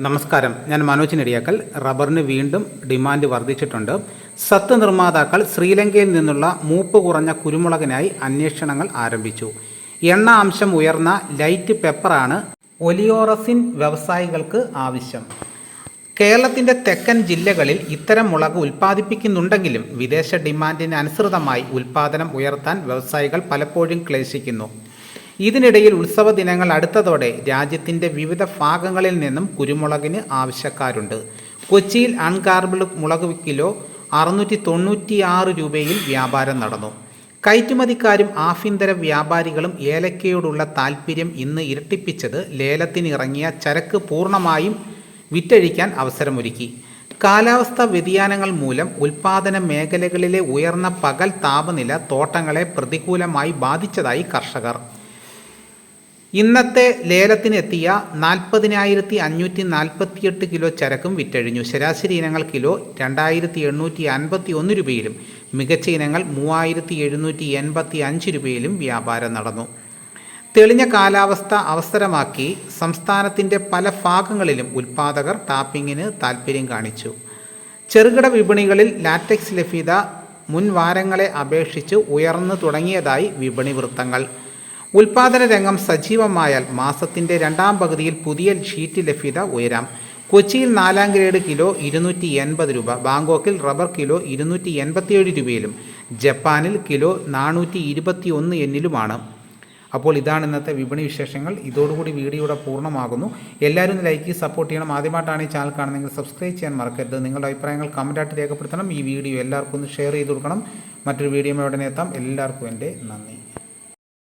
നമസ്കാരം, ഞാൻ മനോജ് നെടിയാക്കൽ. റബ്ബറിന് വീണ്ടും ഡിമാൻഡ് വർദ്ധിച്ചിട്ടുണ്ട്. സത്ത് നിർമ്മാതാക്കൾ ശ്രീലങ്കയിൽ നിന്നുള്ള മൂപ്പ് കുറഞ്ഞ കുരുമുളകിനായി അന്വേഷണങ്ങൾ ആരംഭിച്ചു. എണ്ണ അംശം ഉയർന്ന ലൈറ്റ് പെപ്പറാണ് ഒലിയോറസിൻ വ്യവസായികൾക്ക് ആവശ്യം. കേരളത്തിൻ്റെ തെക്കൻ ജില്ലകളിൽ ഇത്തരം മുളക് ഉൽപ്പാദിപ്പിക്കുന്നുണ്ടെങ്കിലും വിദേശ ഡിമാൻഡിന് അനുസൃതമായി ഉൽപ്പാദനം ഉയർത്താൻ വ്യവസായികൾ പലപ്പോഴും ക്ലേശിക്കുന്നു. ഇതിനിടയിൽ ഉത്സവ ദിനങ്ങൾ അടുത്തതോടെ രാജ്യത്തിൻ്റെ വിവിധ ഭാഗങ്ങളിൽ നിന്നും കുരുമുളകിന് ആവശ്യക്കാരുണ്ട്. കൊച്ചിയിൽ അൺഗാർബിൾഡ് മുളക് കിലോ 696 രൂപയിൽ വ്യാപാരം നടന്നു. കയറ്റുമതിക്കാരും ആഭ്യന്തര വ്യാപാരികളും ഏലക്കയോടുള്ള താൽപ്പര്യം ഇന്ന് ഇരട്ടിപ്പിച്ചത് ലേലത്തിനിറങ്ങിയ ചരക്ക് പൂർണ്ണമായും വിറ്റഴിക്കാൻ അവസരമൊരുക്കി. കാലാവസ്ഥാ വ്യതിയാനങ്ങൾ മൂലം ഉൽപ്പാദന മേഖലകളിലെ ഉയർന്ന പകൽ താപനില തോട്ടങ്ങളെ പ്രതികൂലമായി ബാധിച്ചതായി കർഷകർ. ഇന്നത്തെ ലേലത്തിനെത്തിയ 40,548 കിലോ ചരക്കും വിറ്റഴിഞ്ഞു. ശരാശരി ഇനങ്ങൾ കിലോ 2,851 രൂപയിലും മികച്ച ഇനങ്ങൾ 3,785 രൂപയിലും വ്യാപാരം നടന്നു. തെളിഞ്ഞ കാലാവസ്ഥ അവസരമാക്കി സംസ്ഥാനത്തിൻ്റെ പല ഭാഗങ്ങളിലും ഉൽപ്പാദകർ ടാപ്പിങ്ങിന് താൽപ്പര്യം കാണിച്ചു. ചെറുകിട വിപണികളിൽ ലാറ്റക്സ് ലഭ്യത മുൻവാരങ്ങളെ അപേക്ഷിച്ച് ഉയർന്നു തുടങ്ങിയതായി വിപണി വൃത്തങ്ങൾ. ഉൽപ്പാദന രംഗം സജീവമായാൽ മാസത്തിൻ്റെ രണ്ടാം പകുതിയിൽ പുതിയ ഷീറ്റ് ലഭ്യത ഉയരാം. കൊച്ചിയിൽ 4ാം ഗ്രേഡ് കിലോ 280 രൂപ, ബാങ്കോക്കിൽ റബ്ബർ കിലോ 287 രൂപയിലും ജപ്പാനിൽ കിലോ 421 എന്നിലുമാണ്. അപ്പോൾ ഇതാണ് ഇന്നത്തെ വിപണി വിശേഷങ്ങൾ. ഇതോടുകൂടി വീഡിയോയുടെ പൂർണ്ണമാകുന്നു. എല്ലാവരും ലൈക്ക് സപ്പോർട്ട് ചെയ്യണം. ആദ്യമായിട്ടാണ് ഈ ചാനൽ കാണുന്നതെങ്കിൽ സബ്സ്ക്രൈബ് ചെയ്യാൻ മറക്കരുത്. നിങ്ങളുടെ അഭിപ്രായങ്ങൾ കമൻറ്റായിട്ട് രേഖപ്പെടുത്തണം. ഈ വീഡിയോ എല്ലാവർക്കും ഒന്ന് ഷെയർ ചെയ്ത് കൊടുക്കണം. മറ്റൊരു വീഡിയോയുമായി ഉടനെ എത്താം. എല്ലാവർക്കും എൻ്റെ നന്ദി.